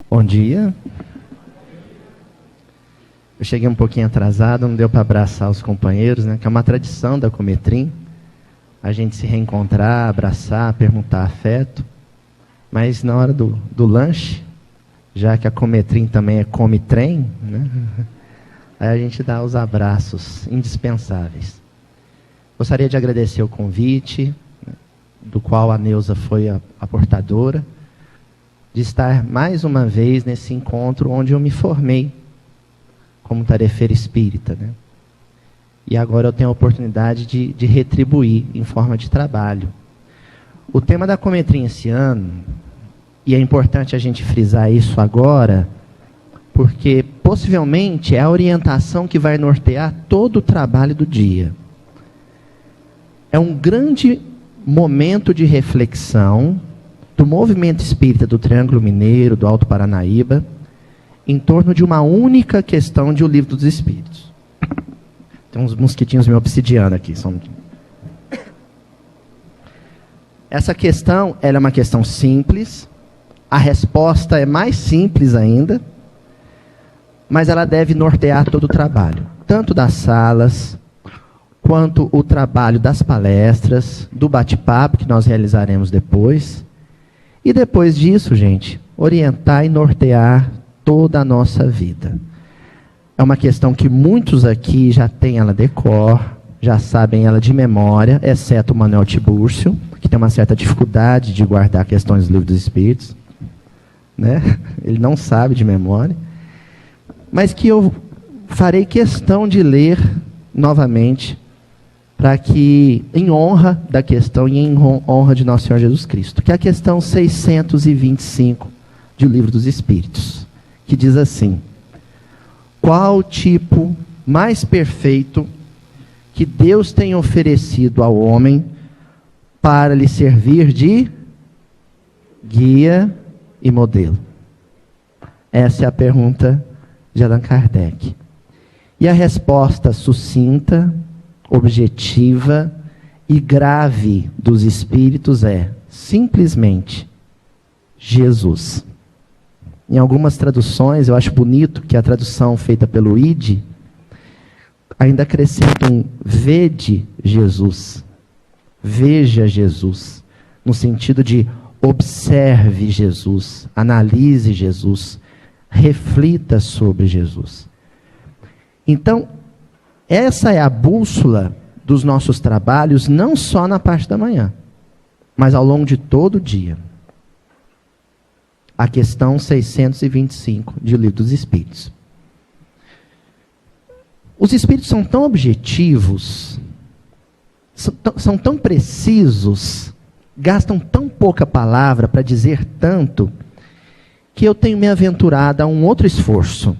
Bom dia. Eu cheguei um pouquinho atrasado, não deu para abraçar os companheiros, né? Que é uma tradição da Cometrim, a gente se reencontrar, abraçar, perguntar afeto. Mas na hora do lanche, já que a Cometrim também é come-trem, né? Aí a gente dá os abraços indispensáveis. Gostaria de agradecer o convite, né, do qual a Neuza foi a portadora, de estar mais uma vez nesse encontro onde eu me formei como tarefeira espírita, né? E agora eu tenho a oportunidade de retribuir em forma de trabalho. O tema da Cometrim esse ano, e é importante a gente frisar isso agora, porque possivelmente é a orientação que vai nortear todo o trabalho do dia. É um grande momento de reflexão do movimento espírita do Triângulo Mineiro, do Alto Paranaíba, em torno de uma única questão de O Livro dos Espíritos. Tem uns mosquitinhos meio obsidiana aqui. Essa questão, ela é uma questão simples, a resposta é mais simples ainda, mas ela deve nortear todo o trabalho, tanto das salas, quanto o trabalho das palestras, do bate-papo que nós realizaremos depois. E depois disso, gente, orientar e nortear toda a nossa vida. É uma questão que muitos aqui já têm ela de cor, já sabem ela de memória, exceto o Manuel Tibúrcio, que tem uma certa dificuldade de guardar questões do Livro dos Espíritos, né? Ele não sabe de memória, mas que eu farei questão de ler novamente, para que, em honra da questão e em honra de Nosso Senhor Jesus Cristo, que é a questão 625 do Livro dos Espíritos, que diz assim: qual tipo mais perfeito que Deus tem oferecido ao homem para lhe servir de guia e modelo? Essa é a pergunta de Allan Kardec. E a resposta sucinta, objetiva e grave dos espíritos é simplesmente Jesus. Em algumas traduções, eu acho bonito que a tradução feita pelo ID ainda acrescenta um vede Jesus, veja Jesus, no sentido de observe Jesus, analise Jesus, reflita sobre Jesus. Então, essa é a bússola dos nossos trabalhos, não só na parte da manhã, mas ao longo de todo o dia. A questão 625 de O Livro dos Espíritos. Os Espíritos são tão objetivos, são tão precisos, gastam tão pouca palavra para dizer tanto, que eu tenho me aventurado a um outro esforço.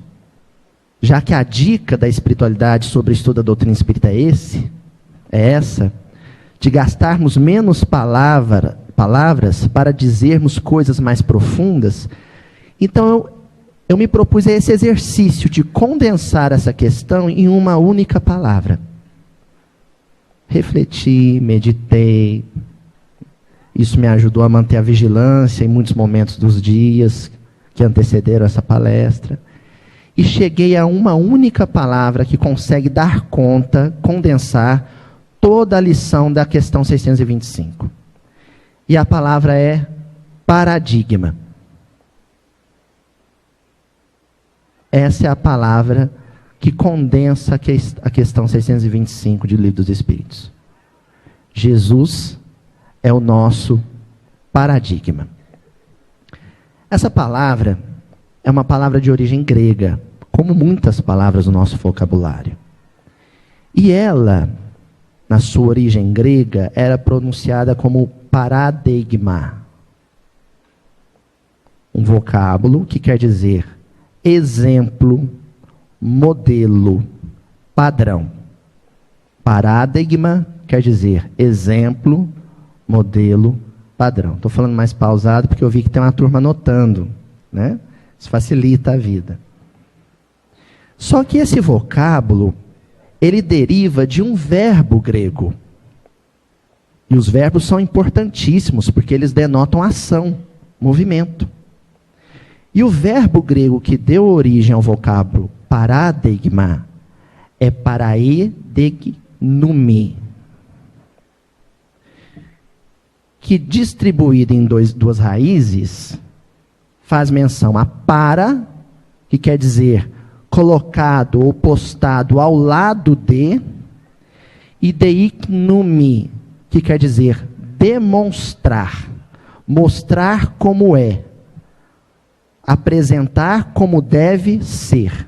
Já que a dica da espiritualidade sobre o estudo da doutrina espírita é essa, de gastarmos menos palavras para dizermos coisas mais profundas, então eu me propus a esse exercício de condensar essa questão em uma única palavra. Refleti, meditei, isso me ajudou a manter a vigilância em muitos momentos dos dias que antecederam essa palestra. E cheguei a uma única palavra que consegue dar conta, condensar toda a lição da questão 625. E a palavra é paradigma. Essa é a palavra que condensa a questão 625 de Livro dos Espíritos. Jesus é o nosso paradigma. Essa palavra é uma palavra de origem grega, como muitas palavras do nosso vocabulário. E ela, na sua origem grega, era pronunciada como paradigma. Um vocábulo que quer dizer exemplo, modelo, padrão. Paradigma quer dizer exemplo, modelo, padrão. Estou falando mais pausado porque eu vi que tem uma turma anotando, né? Isso facilita a vida. Só que esse vocábulo, ele deriva de um verbo grego. E os verbos são importantíssimos, porque eles denotam ação, movimento. E E o verbo grego que deu origem ao vocábulo paradigma é paraedegnumi, que distribuído em duas raízes, faz menção a para, que quer dizer colocado ou postado ao lado de, e deignumi, que quer dizer demonstrar, mostrar como é, apresentar como deve ser.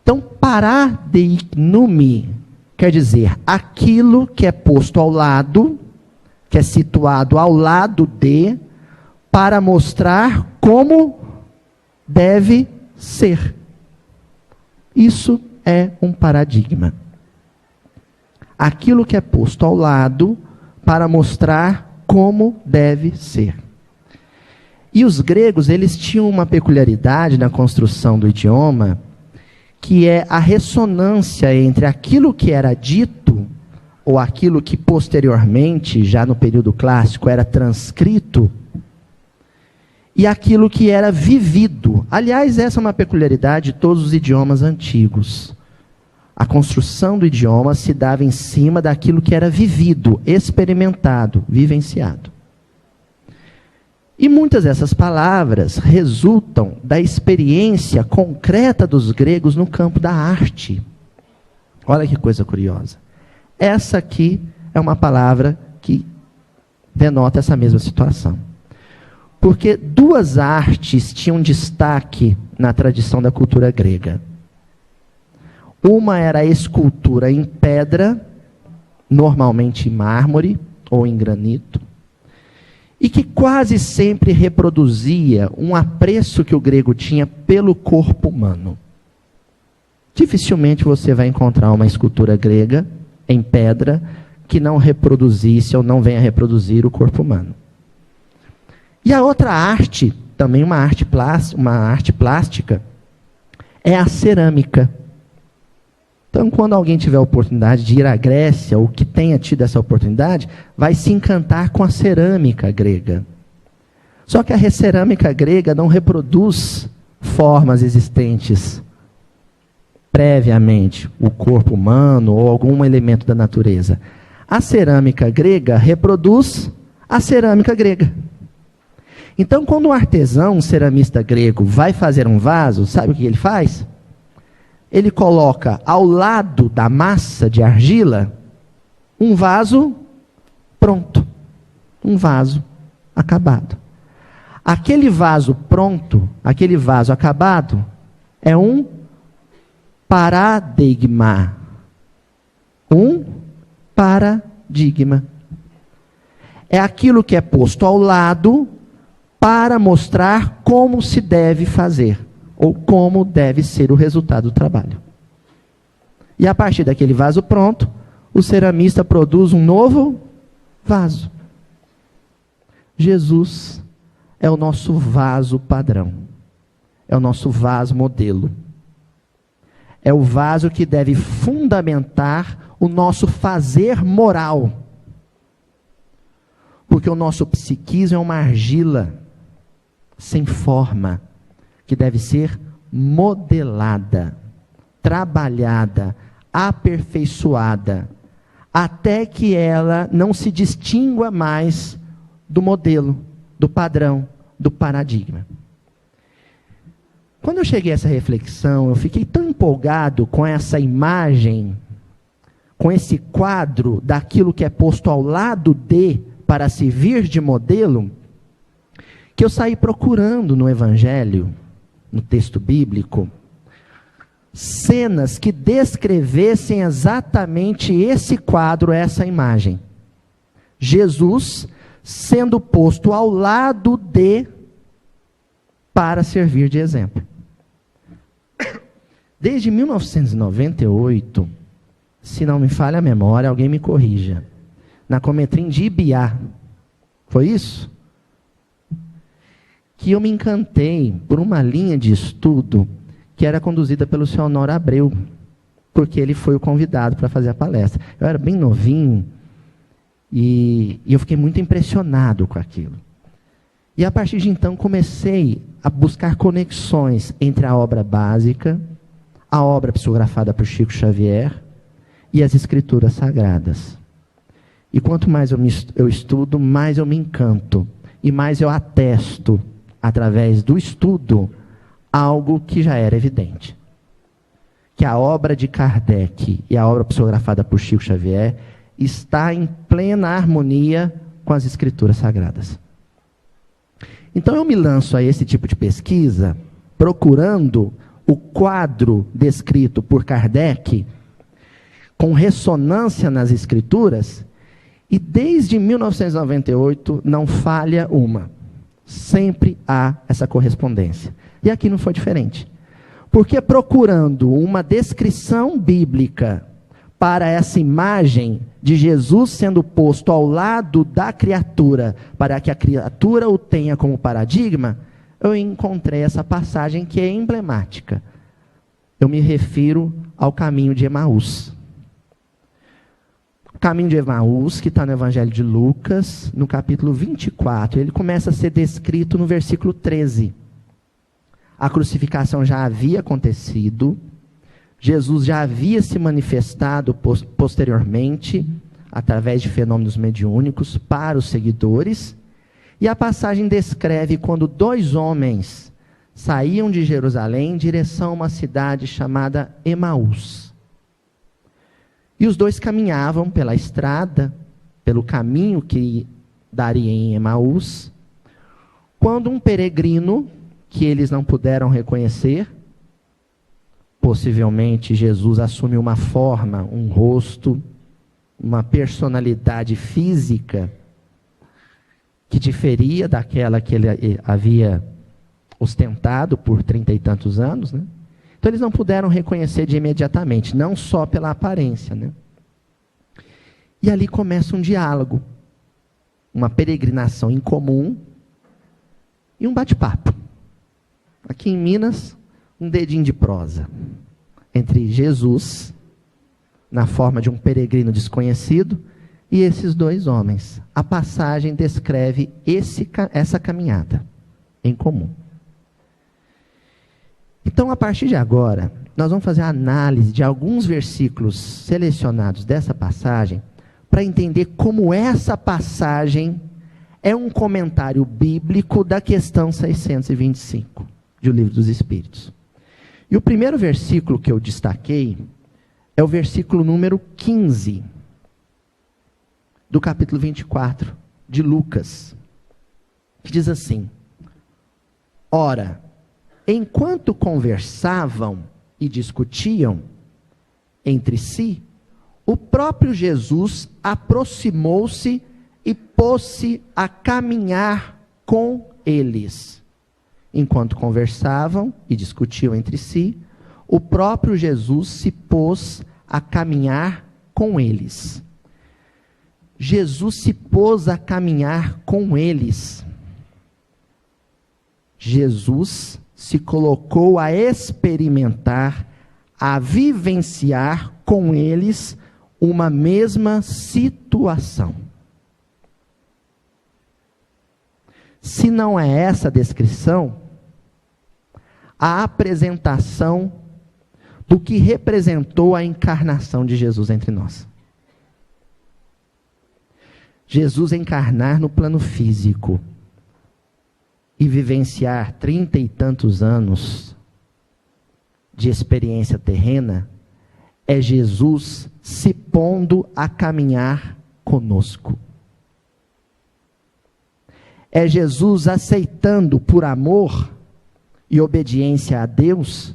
Então, paradigmumi quer dizer aquilo que é posto ao lado, que é situado ao lado de, para mostrar como deve ser. Isso é um paradigma. Aquilo que é posto ao lado para mostrar como deve ser. E os gregos, eles tinham uma peculiaridade na construção do idioma, que é a ressonância entre aquilo que era dito, ou aquilo que posteriormente, já no período clássico, era transcrito, e aquilo que era vivido. Aliás, essa é uma peculiaridade de todos os idiomas antigos. A construção do idioma se dava em cima daquilo que era vivido, experimentado, vivenciado. E muitas dessas palavras resultam da experiência concreta dos gregos no campo da arte. Olha que coisa curiosa. Essa aqui é uma palavra que denota essa mesma situação. Porque duas artes tinham destaque na tradição da cultura grega. Uma era a escultura em pedra, normalmente em mármore ou em granito, e que quase sempre reproduzia um apreço que o grego tinha pelo corpo humano. Dificilmente você vai encontrar uma escultura grega em pedra que não reproduzisse ou não venha reproduzir o corpo humano. E a outra arte, também uma arte plástica, é a cerâmica. Então, quando alguém tiver a oportunidade de ir à Grécia, ou que tenha tido essa oportunidade, vai se encantar com a cerâmica grega. Só que a cerâmica grega não reproduz formas existentes previamente, o corpo humano ou algum elemento da natureza. A cerâmica grega reproduz a cerâmica grega. Então, quando um artesão, um ceramista grego, vai fazer um vaso, sabe o que ele faz? Ele coloca ao lado da massa de argila um vaso pronto, um vaso acabado. Aquele vaso pronto, aquele vaso acabado, é um paradigma. Um paradigma. É aquilo que é posto ao lado para mostrar como se deve fazer, ou como deve ser o resultado do trabalho. E a partir daquele vaso pronto, o ceramista produz um novo vaso. Jesus é o nosso vaso padrão. É o nosso vaso modelo. É o vaso que deve fundamentar o nosso fazer moral. Porque o nosso psiquismo é uma argila sem forma, que deve ser modelada, trabalhada, aperfeiçoada, até que ela não se distingua mais do modelo, do padrão, do paradigma. Quando eu cheguei a essa reflexão, eu fiquei tão empolgado com essa imagem, com esse quadro daquilo que é posto ao lado de, para servir de modelo, que eu saí procurando no Evangelho, no texto bíblico, cenas que descrevessem exatamente esse quadro, essa imagem. Jesus sendo posto ao lado de, para servir de exemplo. Desde 1998, se não me falha a memória, alguém me corrija, na Cometrim de Ibiá, foi isso? Que eu me encantei por uma linha de estudo que era conduzida pelo Sr. Honório Abreu, porque ele foi o convidado para fazer a palestra. Eu era bem novinho e eu fiquei muito impressionado com aquilo. E a partir de então comecei a buscar conexões entre a obra básica, a obra psicografada por Chico Xavier e as escrituras sagradas. E quanto mais eu estudo, mais eu me encanto e mais eu atesto, através do estudo, algo que já era evidente. Que a obra de Kardec e a obra psicografada por Chico Xavier está em plena harmonia com as escrituras sagradas. Então eu me lanço a esse tipo de pesquisa, procurando o quadro descrito por Kardec, com ressonância nas escrituras, e desde 1998 não falha uma. Sempre há essa correspondência. E aqui não foi diferente. Porque procurando uma descrição bíblica para essa imagem de Jesus sendo posto ao lado da criatura, para que a criatura o tenha como paradigma, eu encontrei essa passagem que é emblemática. Eu me refiro ao caminho de Emaús. O caminho de Emaús, que está no Evangelho de Lucas, no capítulo 24, ele começa a ser descrito no versículo 13. A crucificação já havia acontecido, Jesus já havia se manifestado posteriormente, através de fenômenos mediúnicos, para os seguidores, e a passagem descreve quando 2 homens saíam de Jerusalém em direção a uma cidade chamada Emaús. E os 2 caminhavam pela estrada, pelo caminho que daria em Emaús, quando um peregrino, que eles não puderam reconhecer, possivelmente Jesus assume uma forma, um rosto, uma personalidade física, que diferia daquela que ele havia ostentado por 30 e tantos anos, né? Então eles não puderam reconhecer de imediatamente, não só pela aparência, né? E ali começa um diálogo, uma peregrinação em comum e um bate-papo. Aqui em Minas, um dedinho de prosa entre Jesus, na forma de um peregrino desconhecido, e esses 2 homens. A passagem descreve essa caminhada em comum. Então, a partir de agora, nós vamos fazer a análise de alguns versículos selecionados dessa passagem, para entender como essa passagem é um comentário bíblico da questão 625 do Livro dos Espíritos. E o primeiro versículo que eu destaquei é o versículo número 15, do capítulo 24 de Lucas, que diz assim: Ora, enquanto conversavam e discutiam entre si, o próprio Jesus aproximou-se e pôs-se a caminhar com eles. Enquanto conversavam e discutiam entre si, o próprio Jesus se pôs a caminhar com eles. Jesus se pôs a caminhar com eles. Jesus se colocou a experimentar, a vivenciar com eles uma mesma situação. Se não é essa a descrição, a apresentação do que representou a encarnação de Jesus entre nós. Jesus encarnar no plano físico e vivenciar 30 e tantos anos de experiência terrena, é Jesus se pondo a caminhar conosco. É Jesus aceitando por amor e obediência a Deus,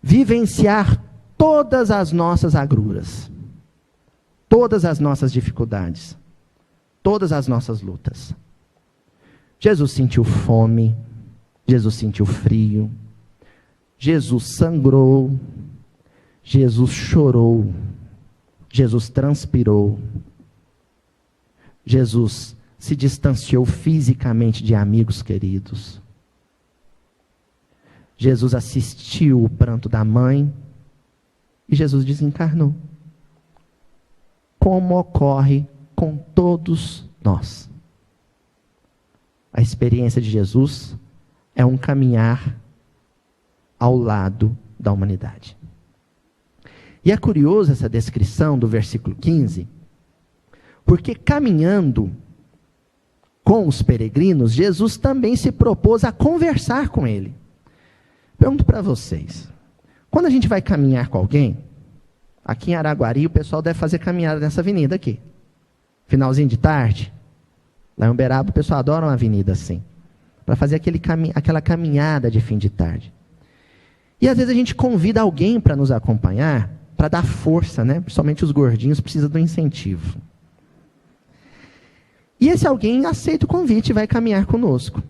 vivenciar todas as nossas agruras, todas as nossas dificuldades, todas as nossas lutas. Jesus sentiu fome, Jesus sentiu frio, Jesus sangrou, Jesus chorou, Jesus transpirou, Jesus se distanciou fisicamente de amigos queridos. Jesus assistiu o pranto da mãe e Jesus desencarnou. Como ocorre com todos nós. A experiência de Jesus é um caminhar ao lado da humanidade. E é curioso essa descrição do versículo 15, porque caminhando com os peregrinos, Jesus também se propôs a conversar com ele. Pergunto para vocês, quando a gente vai caminhar com alguém, aqui em Araguari o pessoal deve fazer caminhada nessa avenida aqui, finalzinho de tarde, lá em Uberaba o pessoal adora uma avenida assim, para fazer aquela caminhada de fim de tarde. E às vezes a gente convida alguém para nos acompanhar, para dar força, né? Principalmente os gordinhos precisam do incentivo. E esse alguém aceita o convite e vai caminhar conosco.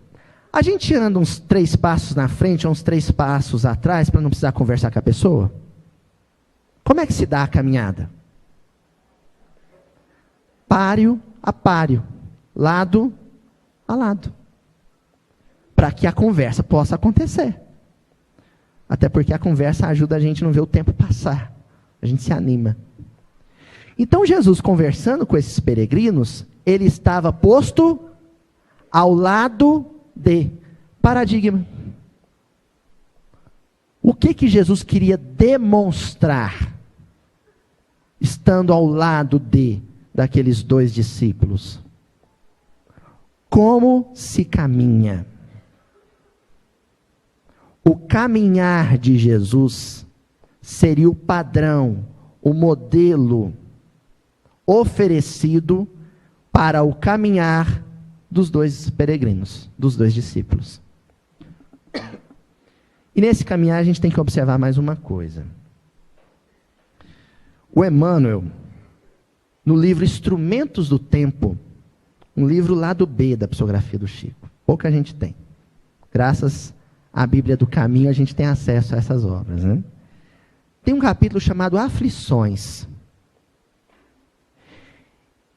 A gente anda uns 3 passos na frente, uns 3 passos atrás, para não precisar conversar com a pessoa? Como é que se dá a caminhada? Páreo a páreo, lado a lado, para que a conversa possa acontecer. Até porque a conversa ajuda a gente a não ver o tempo passar. A gente se anima. Então Jesus, conversando com esses peregrinos, ele estava posto ao lado de paradigma. O que Jesus queria demonstrar, estando ao lado daqueles 2 discípulos? Como se caminha. O caminhar de Jesus seria o padrão, o modelo oferecido para o caminhar dos 2 peregrinos, dos 2 discípulos. E nesse caminhar a gente tem que observar mais uma coisa. O Emmanuel, no livro Instrumentos do Tempo, um livro lá do B da psicografia do Chico, pouca gente tem. Graças à Bíblia do Caminho a gente tem acesso a essas obras, né? Tem um capítulo chamado Aflições.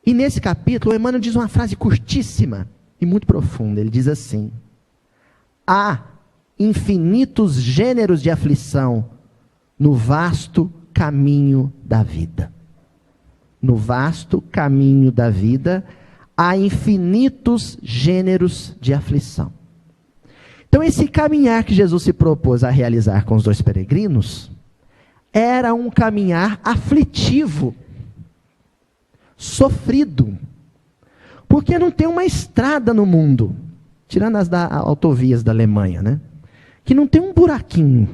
E nesse capítulo, o Emmanuel diz uma frase curtíssima e muito profunda. Ele diz assim: há infinitos gêneros de aflição no vasto caminho da vida. No vasto caminho da vida, há infinitos gêneros de aflição. Então, esse caminhar que Jesus se propôs a realizar com os 2 peregrinos, era um caminhar aflitivo, sofrido, porque não tem uma estrada no mundo, tirando as autovias da Alemanha, né? Que não tem um buraquinho,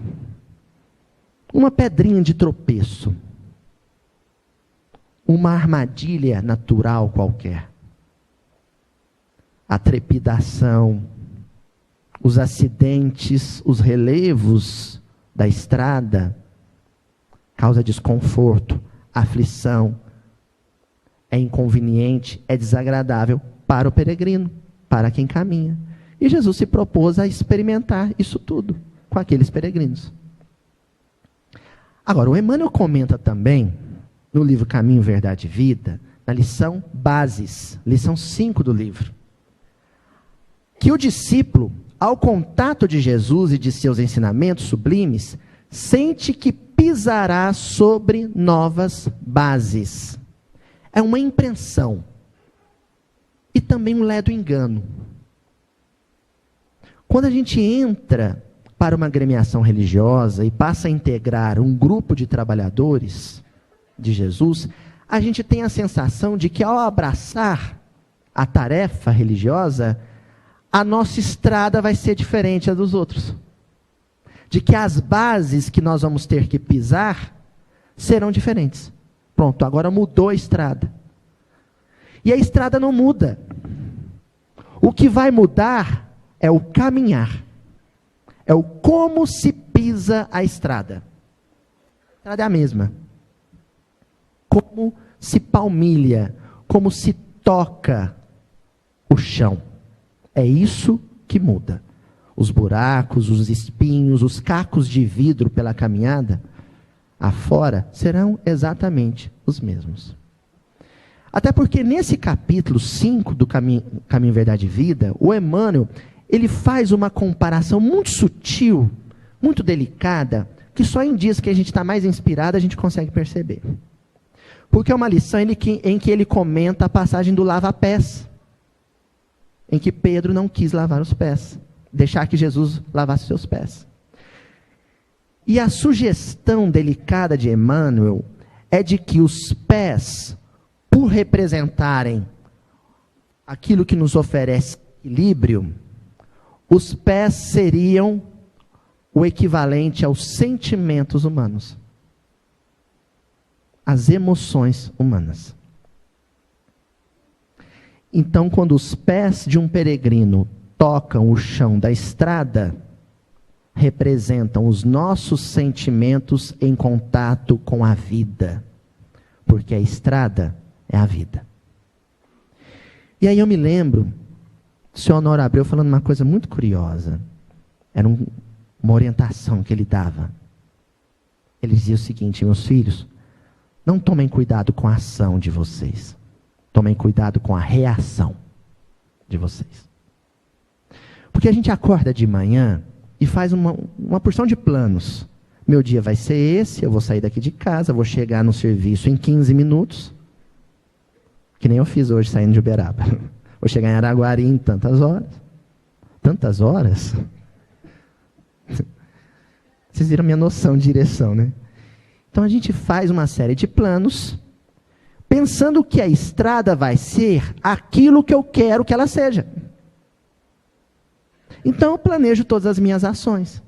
uma pedrinha de tropeço, uma armadilha natural qualquer. A trepidação, os acidentes, os relevos da estrada, causa desconforto, aflição, é inconveniente, é desagradável para o peregrino, para quem caminha. E Jesus se propôs a experimentar isso tudo com aqueles peregrinos. Agora, o Emmanuel comenta também, no livro Caminho, Verdade e Vida, na lição Bases, lição 5 do livro, que o discípulo, ao contato de Jesus e de seus ensinamentos sublimes, sente que pisará sobre novas bases. É uma impressão e também um ledo engano. Quando a gente entra para uma agremiação religiosa e passa a integrar um grupo de trabalhadores de Jesus, a gente tem a sensação de que ao abraçar a tarefa religiosa, a nossa estrada vai ser diferente da dos outros. De que as bases que nós vamos ter que pisar serão diferentes. Pronto, agora mudou a estrada. E a estrada não muda. O que vai mudar é o caminhar. É o como se pisa a estrada. A estrada é a mesma. Como se palmilha, como se toca o chão. É isso que muda. Os buracos, os espinhos, os cacos de vidro pela caminhada afora serão exatamente os mesmos. Até porque nesse capítulo 5 do Caminho, Verdade e Vida, o Emmanuel, ele faz uma comparação muito sutil, muito delicada, que só em dias que a gente está mais inspirado a gente consegue perceber. Porque é uma lição em que ele comenta a passagem do lava-pés, em que Pedro não quis lavar os pés. deixar que Jesus lavasse seus pés. E a sugestão delicada de Emmanuel é de que os pés, por representarem aquilo que nos oferece equilíbrio, os pés seriam o equivalente aos sentimentos humanos, às emoções humanas. Então, quando os pés de um peregrino tocam o chão da estrada, representam os nossos sentimentos em contato com a vida, porque a estrada é a vida. E aí eu me lembro do senhor Honório Abreu falando uma coisa muito curiosa. Era uma orientação que ele dava. Ele dizia o seguinte: meus filhos, não tomem cuidado com a ação de vocês, tomem cuidado com a reação de vocês. Porque a gente acorda de manhã e faz uma porção de planos. Meu dia vai ser esse, eu vou sair daqui de casa, vou chegar no serviço em 15 minutos, que nem eu fiz hoje saindo de Uberaba. Vou chegar em Araguari em tantas horas. Tantas horas? Vocês viram a minha noção de direção, né? Então a gente faz uma série de planos, pensando que a estrada vai ser aquilo que eu quero que ela seja. Então eu planejo todas as minhas ações.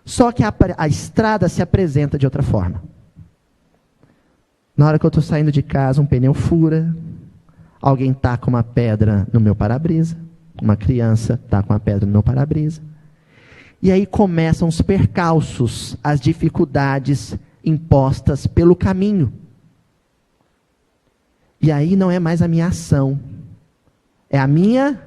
Só que a estrada se apresenta de outra forma. Na hora que eu estou saindo de casa, um pneu fura, alguém taca uma pedra no meu para-brisa, uma criança taca uma pedra no meu para-brisa. E aí começam os percalços, as dificuldades impostas pelo caminho. E aí não é mais a minha ação, é a minha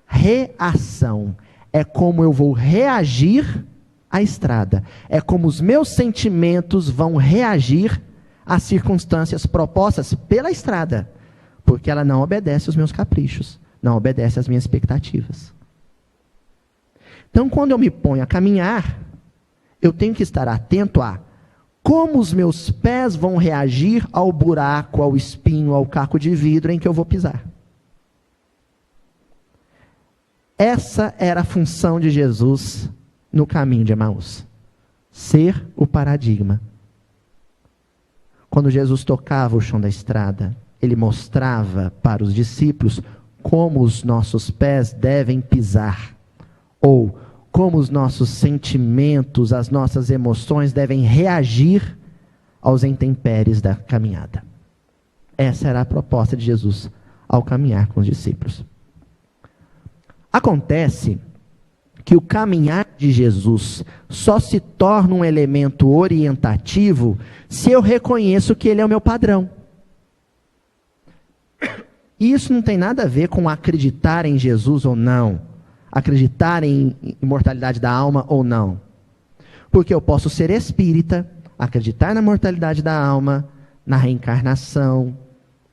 reação. É como eu vou reagir à estrada. É como os meus sentimentos vão reagir às circunstâncias propostas pela estrada. Porque ela não obedece aos meus caprichos, não obedece às minhas expectativas. Então, quando eu me ponho a caminhar, eu tenho que estar atento a como os meus pés vão reagir ao buraco, ao espinho, ao caco de vidro em que eu vou pisar. Essa era a função de Jesus no caminho de Emaús. Ser o paradigma. Quando Jesus tocava o chão da estrada, ele mostrava para os discípulos como os nossos pés devem pisar, ou como os nossos sentimentos, as nossas emoções devem reagir aos intempéries da caminhada. Essa era a proposta de Jesus ao caminhar com os discípulos. Acontece que o caminhar de Jesus só se torna um elemento orientativo se eu reconheço que ele é o meu padrão. E isso não tem nada a ver com acreditar em Jesus ou não, acreditar em imortalidade da alma ou não. Porque eu posso ser espírita, acreditar na mortalidade da alma, na reencarnação,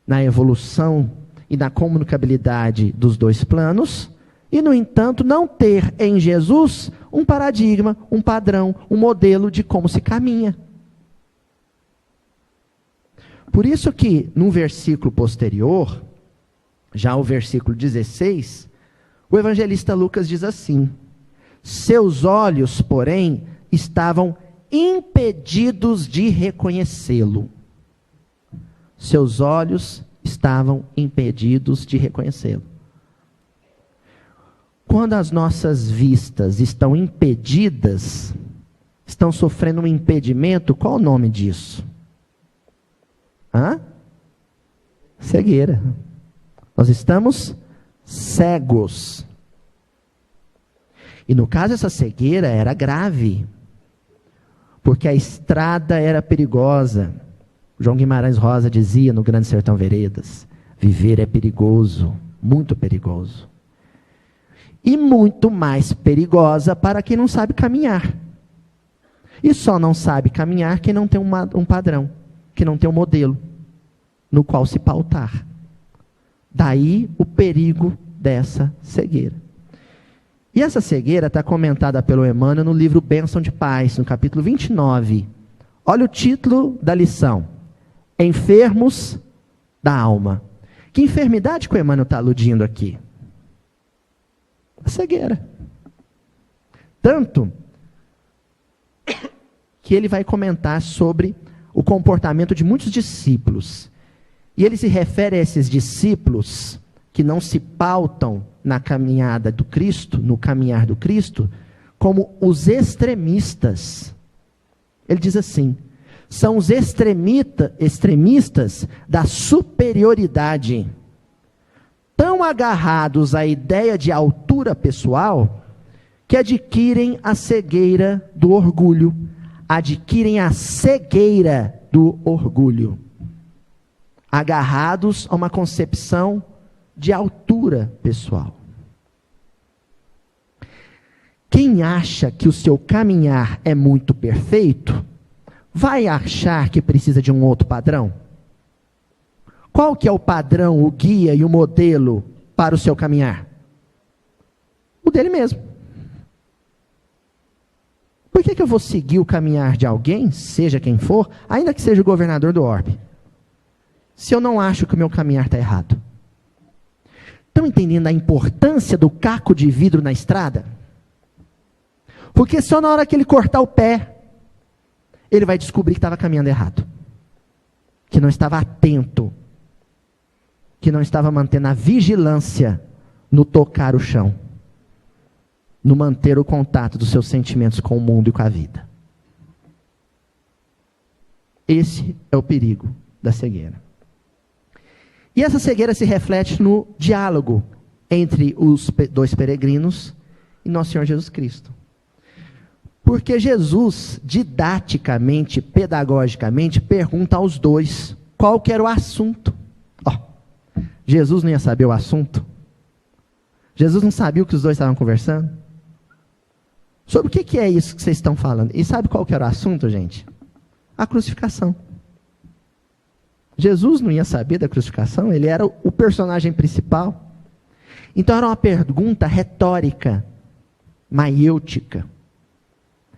na evolução e na comunicabilidade dos dois planos, e, no entanto, não ter em Jesus um paradigma, um padrão, um modelo de como se caminha. Por isso que, num versículo posterior, já o versículo 16, o evangelista Lucas diz assim: seus olhos, porém, estavam impedidos de reconhecê-lo. Seus olhos estavam impedidos de reconhecê-lo. Quando as nossas vistas estão impedidas, estão sofrendo um impedimento, qual o nome disso? Cegueira. Nós estamos cegos. E no caso, essa cegueira era grave, porque a estrada era perigosa. João Guimarães Rosa dizia no Grande Sertão Veredas: viver é perigoso, muito perigoso. E muito mais perigosa para quem não sabe caminhar. E só não sabe caminhar quem não tem um padrão, que não tem um modelo no qual se pautar. Daí o perigo dessa cegueira. E essa cegueira está comentada pelo Emmanuel no livro Bênção de Paz, no capítulo 29. Olha o título da lição: Enfermos da alma. Que enfermidade que o Emmanuel está aludindo aqui? A cegueira. Tanto que ele vai comentar sobre o comportamento de muitos discípulos. E ele se refere a esses discípulos que não se pautam na caminhada do Cristo, no caminhar do Cristo, como os extremistas. Ele diz assim: são os extremistas da superioridade, tão agarrados à ideia de altura pessoal, que adquirem a cegueira do orgulho. Adquirem a cegueira do orgulho. Agarrados a uma concepção de altura pessoal. Quem acha que o seu caminhar é muito perfeito, vai achar que precisa de um outro padrão? Qual que é o padrão, o guia e o modelo para o seu caminhar? O dele mesmo. Por que eu vou seguir o caminhar de alguém, seja quem for, ainda que seja o governador do orbe, se eu não acho que o meu caminhar está errado? Estão entendendo a importância do caco de vidro na estrada? Porque só na hora que ele cortar o pé, ele vai descobrir que estava caminhando errado, que não estava atento, que não estava mantendo a vigilância no tocar o chão, no manter o contato dos seus sentimentos com o mundo e com a vida. Esse é o perigo da cegueira. E essa cegueira se reflete no diálogo entre os dois peregrinos e Nosso Senhor Jesus Cristo. Porque Jesus, didaticamente, pedagogicamente, pergunta aos dois qual que era o assunto. Jesus não ia saber o assunto? Jesus não sabia o que os dois estavam conversando? Sobre o que é isso que vocês estão falando? E sabe qual que era o assunto, gente? A crucificação. Jesus não ia saber da crucificação, ele era o personagem principal. Então era uma pergunta retórica, maiêutica.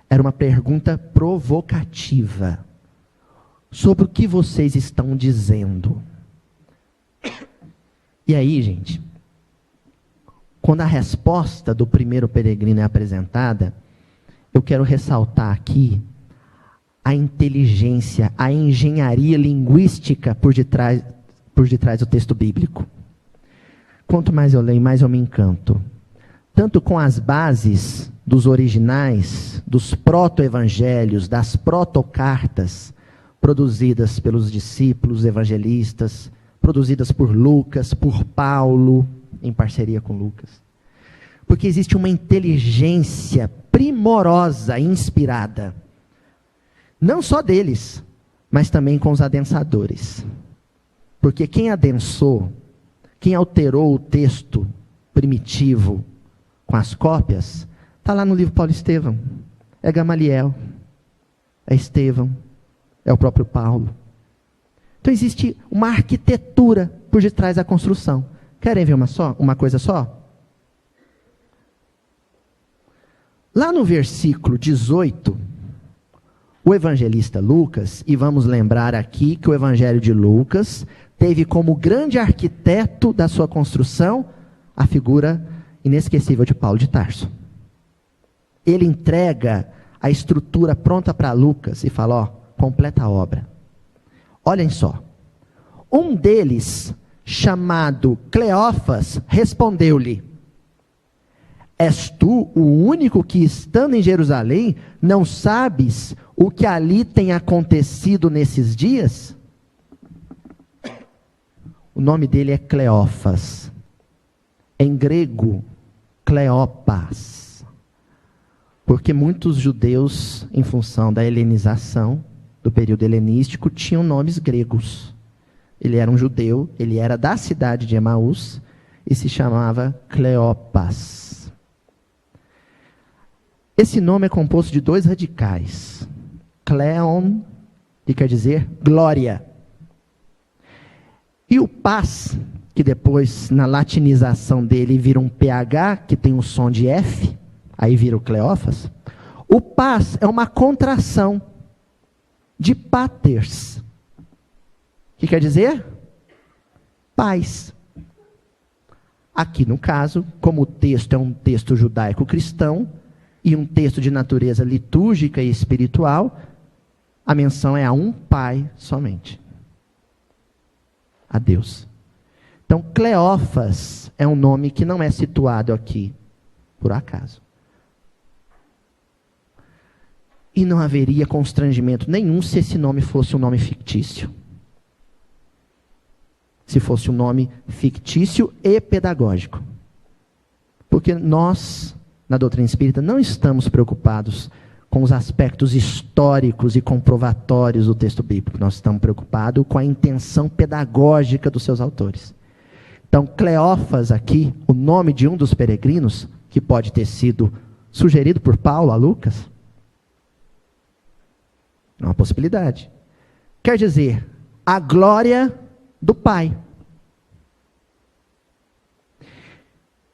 Era uma pergunta provocativa. Sobre o que vocês estão dizendo. E aí, gente, quando a resposta do primeiro peregrino é apresentada, eu quero ressaltar aqui a inteligência, a engenharia linguística por detrás do texto bíblico. Quanto mais eu leio, mais eu me encanto. Tanto com as bases dos originais, dos proto-evangelhos, das proto-cartas, produzidas pelos discípulos evangelistas, produzidas por Lucas, por Paulo, em parceria com Lucas. Porque existe uma inteligência primorosa, inspirada, não só deles, mas também com os adensadores. Porque quem adensou, quem alterou o texto primitivo com as cópias, está lá no livro Paulo e Estevão. É Gamaliel, é Estevão, é o próprio Paulo. Então existe uma arquitetura por detrás da construção. Querem ver uma coisa só? Lá no versículo 18, o evangelista Lucas, e vamos lembrar aqui que o evangelho de Lucas teve como grande arquiteto da sua construção a figura inesquecível de Paulo de Tarso. Ele entrega a estrutura pronta para Lucas e fala, completa a obra. Olhem só, um deles, chamado Cleófas, respondeu-lhe: és tu o único que, estando em Jerusalém, não sabes o que ali tem acontecido nesses dias? O nome dele é Cleófas. Em grego, Cleopas. Porque muitos judeus, em função da helenização, do período helenístico, tinham nomes gregos. Ele era um judeu, ele era da cidade de Emaús, e se chamava Cleopas. Esse nome é composto de dois radicais. Cleon, que quer dizer glória. E o pas, que depois, na latinização dele, vira um PH, que tem um som de F, aí vira o Cleófas. O pas é uma contração de paters, que quer dizer paz. Aqui no caso, como o texto é um texto judaico-cristão, e um texto de natureza litúrgica e espiritual, a menção é a um Pai somente. A Deus. Então, Cleófas é um nome que não é situado aqui por acaso. E não haveria constrangimento nenhum se esse nome fosse um nome fictício. Se fosse um nome fictício e pedagógico. Porque nós, na doutrina espírita, não estamos preocupados com os aspectos históricos e comprovatórios do texto bíblico. Nós estamos preocupados com a intenção pedagógica dos seus autores. Então, Cleófas aqui, o nome de um dos peregrinos, que pode ter sido sugerido por Paulo a Lucas, é uma possibilidade. Quer dizer, a glória do Pai.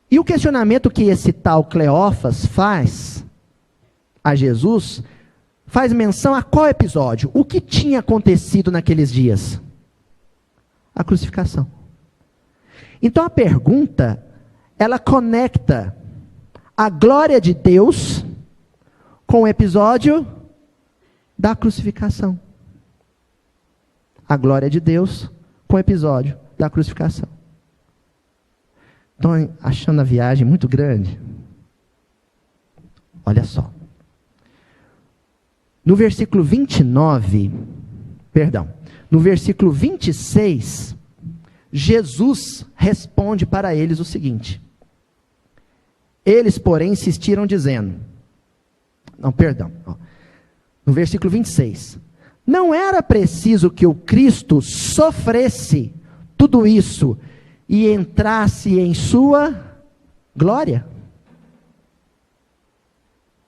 E o questionamento que esse tal Cleófas faz a Jesus, faz menção a qual episódio? O que tinha acontecido naqueles dias? A crucificação. Então a pergunta, ela conecta a glória de Deus com o episódio da crucificação. A glória de Deus com o episódio da crucificação. Estão achando a viagem muito grande? Olha só. No versículo 26, Jesus responde para eles o seguinte. Eles, porém, insistiram dizendo... No versículo 26. Não era preciso que o Cristo sofresse tudo isso e entrasse em sua glória?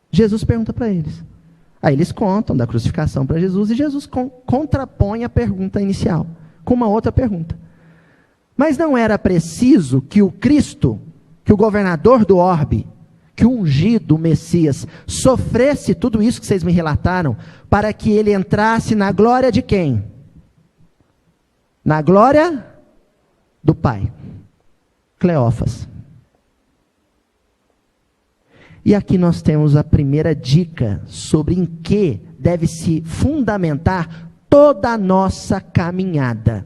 Jesus pergunta para eles. Aí eles contam da crucificação para Jesus e Jesus contrapõe a pergunta inicial com uma outra pergunta. Mas não era preciso que o Cristo, que o governador do orbe, que o ungido, o Messias, sofresse tudo isso que vocês me relataram, para que ele entrasse na glória de quem? Na glória do Pai. Cleófas. E aqui nós temos a primeira dica sobre em que deve se fundamentar toda a nossa caminhada.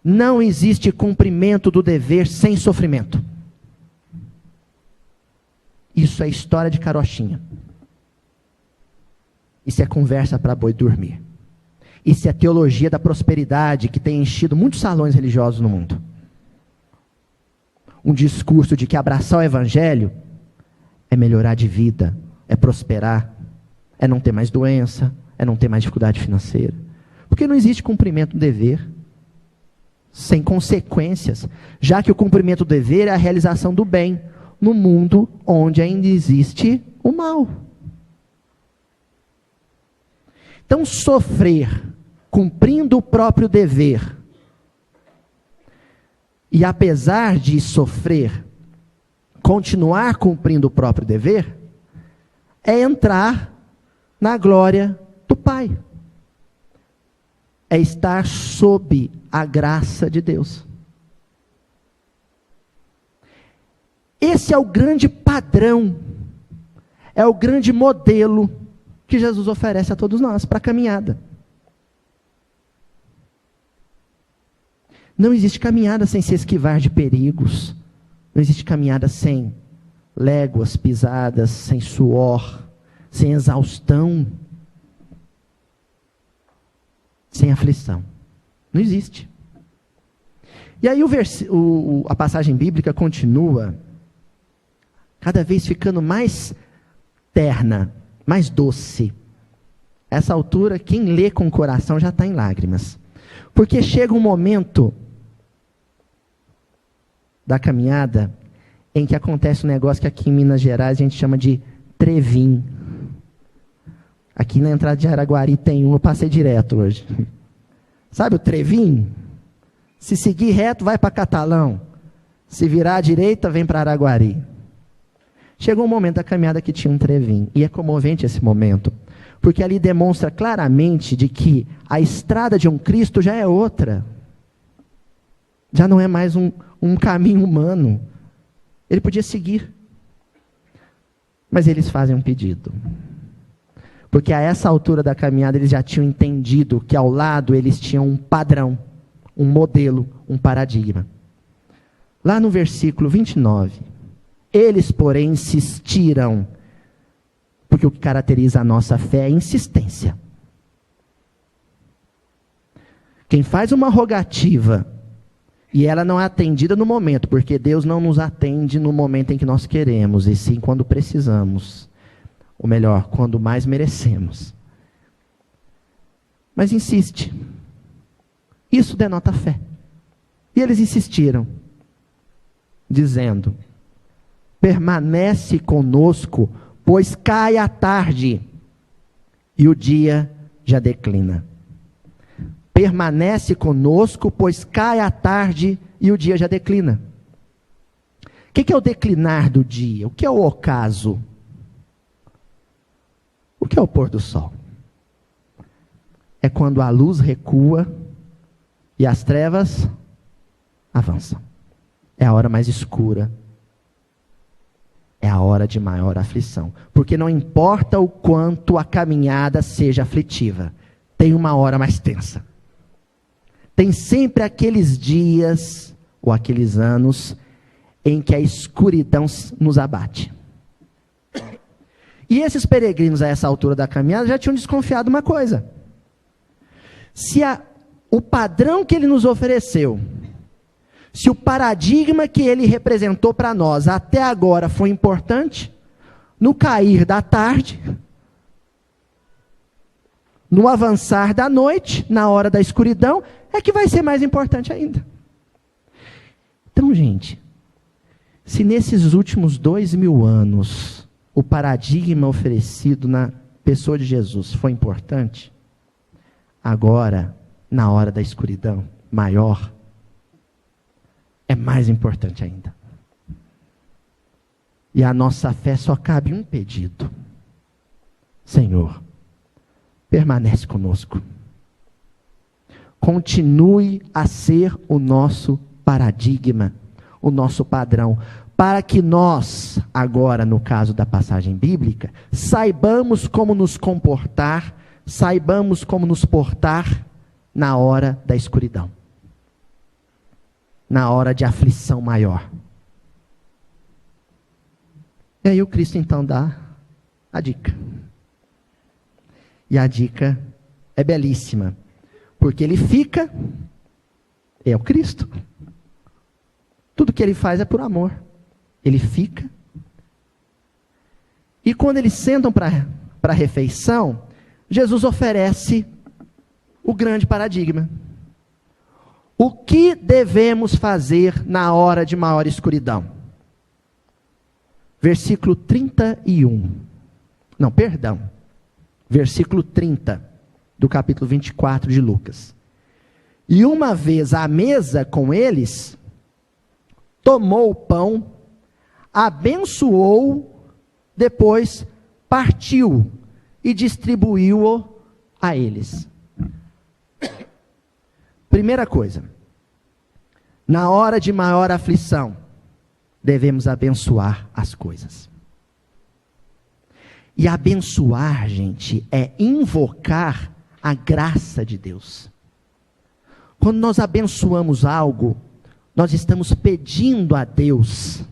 Não existe cumprimento do dever sem sofrimento. Isso é história de carochinha. Isso é conversa para boi dormir. Isso é teologia da prosperidade que tem enchido muitos salões religiosos no mundo. Um discurso de que abraçar o evangelho é melhorar de vida, é prosperar, é não ter mais doença, é não ter mais dificuldade financeira. Porque não existe cumprimento do dever sem consequências, já que o cumprimento do dever é a realização do bem no mundo onde ainda existe o mal. Então, sofrer cumprindo o próprio dever, e apesar de sofrer, continuar cumprindo o próprio dever, é entrar na glória do Pai. É estar sob a graça de Deus. Esse é o grande padrão, é o grande modelo que Jesus oferece a todos nós para a caminhada. Não existe caminhada sem se esquivar de perigos, não existe caminhada sem léguas pisadas, sem suor, sem exaustão, sem aflição. Não existe. E aí a passagem bíblica continua cada vez ficando mais terna, mais doce. Essa altura, quem lê com o coração já está em lágrimas. Porque chega um momento da caminhada em que acontece um negócio que aqui em Minas Gerais a gente chama de trevim. Aqui na entrada de Araguari tem um, eu passei direto hoje. Sabe o trevim? Se seguir reto, vai para Catalão. Se virar à direita, vem para Araguari. Chegou um momento da caminhada que tinha um trevim. E é comovente esse momento. Porque ali demonstra claramente de que a estrada de um Cristo já é outra. Já não é mais um caminho humano. Ele podia seguir. Mas eles fazem um pedido. Porque a essa altura da caminhada eles já tinham entendido que ao lado eles tinham um padrão, um modelo, um paradigma. Lá no versículo 29, eles, porém, insistiram, porque o que caracteriza a nossa fé é a insistência. Quem faz uma rogativa e ela não é atendida no momento, porque Deus não nos atende no momento em que nós queremos, e sim quando precisamos. Ou melhor, quando mais merecemos. Mas insiste. Isso denota fé. E eles insistiram, dizendo: permanece conosco, pois cai a tarde, e o dia já declina. Permanece conosco, pois cai a tarde, e o dia já declina. O que é o declinar do dia? O que é o ocaso? O que é o pôr do sol? É quando a luz recua e as trevas avançam. É a hora mais escura. É a hora de maior aflição. Porque não importa o quanto a caminhada seja aflitiva, tem uma hora mais tensa. Tem sempre aqueles dias ou aqueles anos em que a escuridão nos abate. E esses peregrinos a essa altura da caminhada já tinham desconfiado uma coisa. Se o padrão que ele nos ofereceu, se o paradigma que ele representou para nós até agora foi importante, no cair da tarde, no avançar da noite, na hora da escuridão, é que vai ser mais importante ainda. Então, gente, se nesses últimos 2000 anos, o paradigma oferecido na pessoa de Jesus foi importante, agora, na hora da escuridão maior, é mais importante ainda. E a nossa fé só cabe um pedido: Senhor, permanece conosco. Continue a ser o nosso paradigma, o nosso padrão, para que nós, agora no caso da passagem bíblica, saibamos como nos comportar, saibamos como nos portar na hora da escuridão, na hora de aflição maior. E aí o Cristo então dá a dica. E a dica é belíssima, porque ele fica, é o Cristo. Tudo que ele faz é por amor. Ele fica. E quando eles sentam para a refeição, Jesus oferece o grande paradigma. O que devemos fazer na hora de maior escuridão? Versículo 31. Não, perdão. Versículo 30 do capítulo 24 de Lucas. E uma vez à mesa com eles, tomou o pão, abençoou, depois partiu e distribuiu-o a eles. Primeira coisa, na hora de maior aflição, devemos abençoar as coisas. E abençoar, gente, é invocar a graça de Deus. Quando nós abençoamos algo, nós estamos pedindo a Deus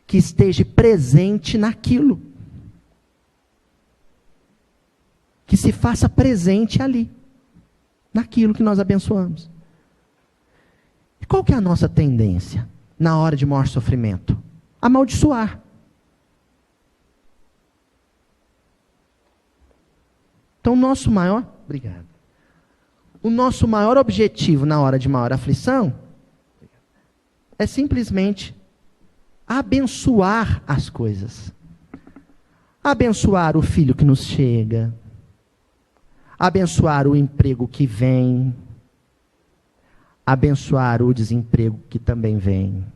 que esteja presente naquilo. Que se faça presente ali, naquilo que nós abençoamos. E qual que é a nossa tendência na hora de maior sofrimento? Amaldiçoar. Então o nosso maior objetivo na hora de maior aflição é simplesmente abençoar as coisas. Abençoar o filho que nos chega, abençoar o emprego que vem, abençoar o desemprego que também vem,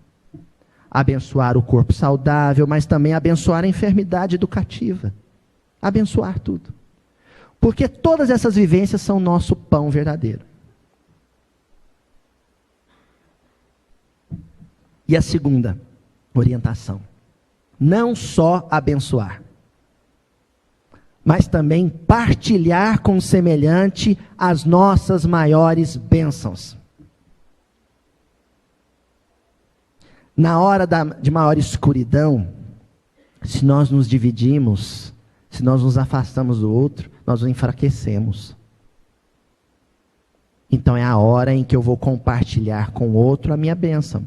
abençoar o corpo saudável, mas também abençoar a enfermidade educativa, abençoar tudo. Porque todas essas vivências são nosso pão verdadeiro. E a segunda orientação. não só abençoar, mas também partilhar com o semelhante as nossas maiores bênçãos. Na hora de maior escuridão, se nós nos dividimos, se nós nos afastamos do outro, nós nos enfraquecemos. Então é a hora em que eu vou compartilhar com o outro a minha bênção.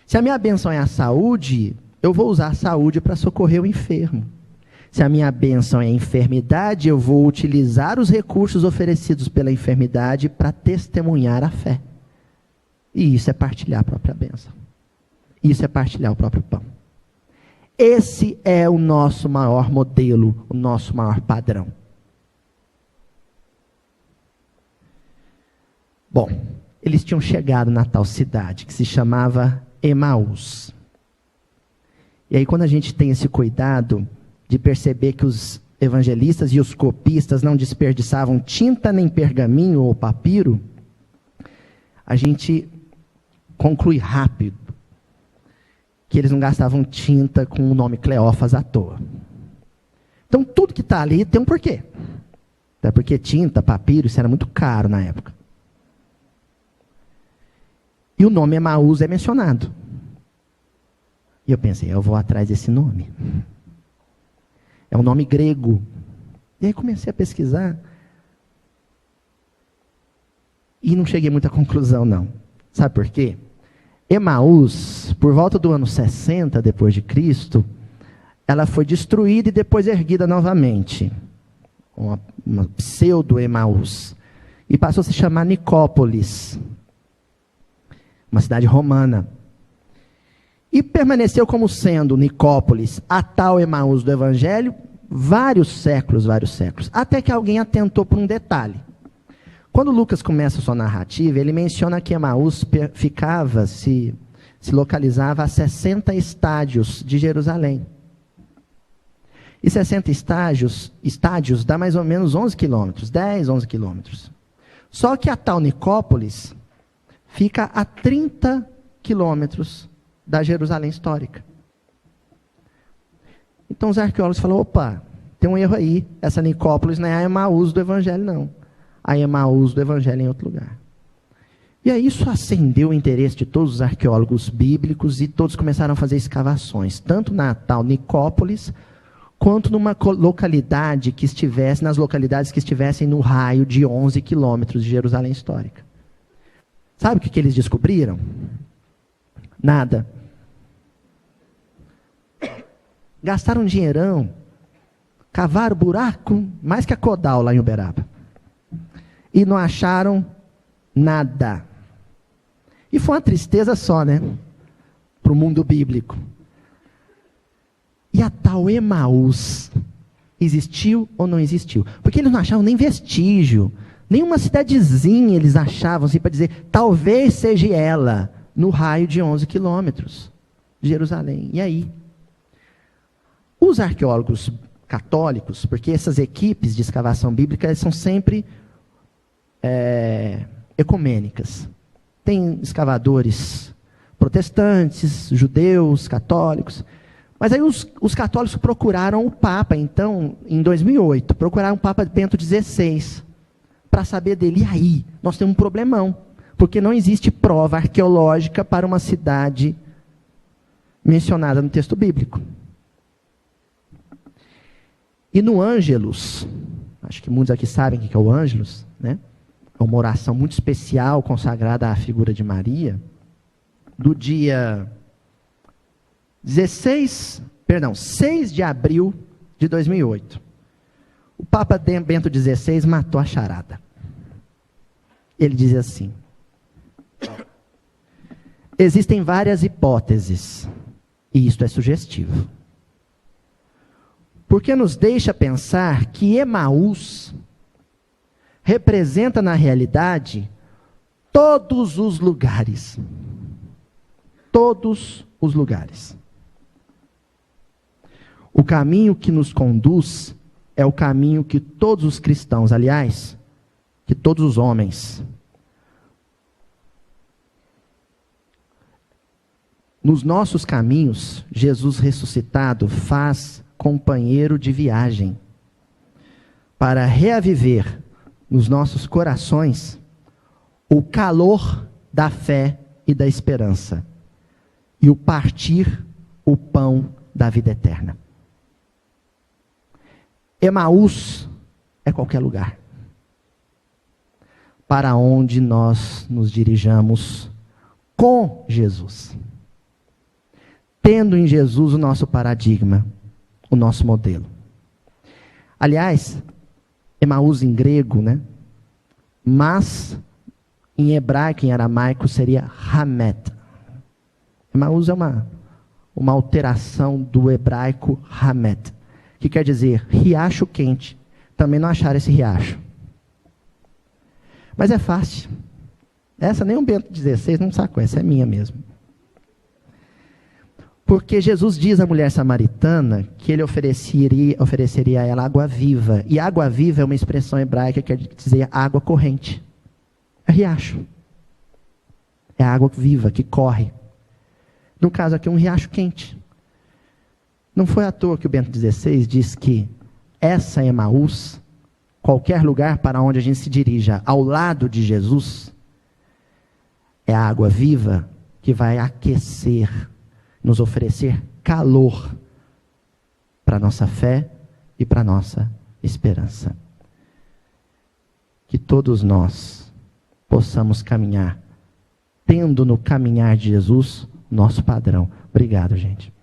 Se a minha bênção é a saúde, eu vou usar a saúde para socorrer o enfermo. Se a minha bênção é a enfermidade, eu vou utilizar os recursos oferecidos pela enfermidade para testemunhar a fé. E isso é partilhar a própria bênção. Isso é partilhar o próprio pão. Esse é o nosso maior modelo, o nosso maior padrão. Bom, eles tinham chegado na tal cidade que se chamava Emaús. E aí quando a gente tem esse cuidado de perceber que os evangelistas e os copistas não desperdiçavam tinta nem pergaminho ou papiro, a gente conclui rápido que eles não gastavam tinta com o nome Cleófas à toa. Então tudo que está ali tem um porquê. Até porque tinta, papiro, isso era muito caro na época. E o nome Emaús é mencionado. E eu pensei, eu vou atrás desse nome. É um nome grego. E aí comecei a pesquisar. E não cheguei a muita conclusão, não. Sabe por quê? Emaús, por volta do ano 60 depois de Cristo, ela foi destruída e depois erguida novamente. Uma pseudo-Emaús. E passou a se chamar Nicópolis. Uma cidade romana. E permaneceu como sendo Nicópolis, a tal Emaús do Evangelho, vários séculos. Até que alguém atentou por um detalhe. Quando Lucas começa a sua narrativa, ele menciona que Emaús se localizava a 60 estádios de Jerusalém. E 60 estádios dá mais ou menos 11 quilômetros, 10, 11 quilômetros. Só que a tal Nicópolis fica a 30 quilômetros da Jerusalém histórica. Então os arqueólogos falaram, opa, tem um erro aí, essa Nicópolis não é a Emaús do Evangelho não. A Emaús do Evangelho é em outro lugar. E aí isso acendeu o interesse de todos os arqueólogos bíblicos e todos começaram a fazer escavações, tanto na tal Nicópolis, quanto numa localidade que estivesse, nas localidades que estivessem no raio de 11 quilômetros de Jerusalém histórica. Sabe o que eles descobriram? Nada. Gastaram um dinheirão, cavaram buraco, mais que a Codal lá em Uberaba. E não acharam nada. E foi uma tristeza só, né? Para o mundo bíblico. E a tal Emaús existiu ou não existiu? Porque eles não achavam nem vestígio. Nenhuma cidadezinha eles achavam assim para dizer, talvez seja ela, no raio de 11 quilômetros de Jerusalém. E aí? Os arqueólogos católicos, porque essas equipes de escavação bíblica elas são sempre ecumênicas. Tem escavadores protestantes, judeus, católicos. Mas aí os católicos procuraram o Papa, então, em 2008, procuraram o Papa Bento XVI, para saber dele. E aí, nós temos um problemão, porque não existe prova arqueológica para uma cidade mencionada no texto bíblico. E no Ângelus, acho que muitos aqui sabem o que é o Ângelus, né? É uma oração muito especial, consagrada à figura de Maria, do dia 6 de abril de 2008. O Papa Bento XVI matou a charada. Ele dizia assim: existem várias hipóteses, e isto é sugestivo. Porque nos deixa pensar que Emaús representa na realidade todos os lugares. Todos os lugares. O caminho que nos conduz é o caminho que todos os cristãos, aliás, que todos os homens Nos nossos caminhos, Jesus ressuscitado faz companheiro de viagem para reaviver nos nossos corações o calor da fé e da esperança e o partir o pão da vida eterna. Emaús é qualquer lugar para onde nós nos dirijamos com Jesus, tendo em Jesus o nosso paradigma, o nosso modelo. Aliás, Emaús em grego, né? Mas em hebraico, em aramaico, seria Hamet. Emaús é uma alteração do hebraico Hamet, que quer dizer riacho quente. Também não acharam esse riacho. Mas é fácil. Essa nem o Bento XVI não sacou, essa é minha mesmo. Porque Jesus diz à mulher samaritana que ele ofereceria a ela água viva. E água viva é uma expressão hebraica que quer dizer água corrente. É riacho. É água viva que corre. No caso aqui, um riacho quente. Não foi à toa que o Bento XVI diz que essa Emaús, qualquer lugar para onde a gente se dirija ao lado de Jesus, é a água viva que vai aquecer, nos oferecer calor para a nossa fé e para a nossa esperança. Que todos nós possamos caminhar, tendo no caminhar de Jesus nosso padrão. Obrigado, gente.